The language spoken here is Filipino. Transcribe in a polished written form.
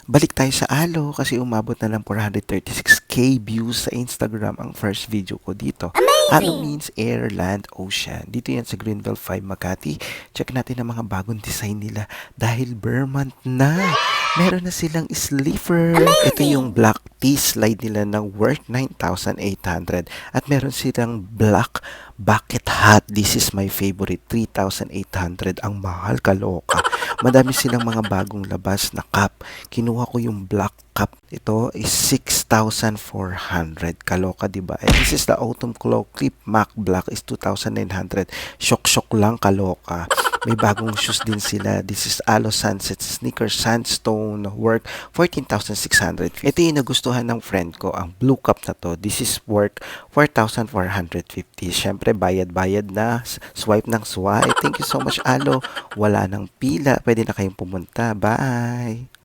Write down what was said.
Balik tayo sa Alo kasi umabot na ng 436k views sa Instagram ang first video ko dito. Alo means air, land, ocean. Dito yan sa Greenville 5 Makati. Check natin ang mga bagong design nila dahil Burr month na. Meron na silang sleeper. Ito yung black tea slide nila na worth 9,800. At meron silang black bucket hat. This is my favorite. 3,800. Ang mahal, kaloka. Madami silang mga bagong labas na cup. Kinuha ko yung black cup. Ito is 6,400. Kaloka, diba? And this is the Autumn Claw Clip Mac Black is 2,900. Shock lang, kaloka. May bagong shoes din sila. This is Alo Sunset Sneaker Sandstone Work 14,600. Ito yung nagustuhan ng friend ko, ang blue cup na to. This is worth 4,450. Syempre, bayad-bayad na. Swipe ng swipe. Thank you so much, Alo. Wala nang pila. Pwede na kayong pumunta. Bye!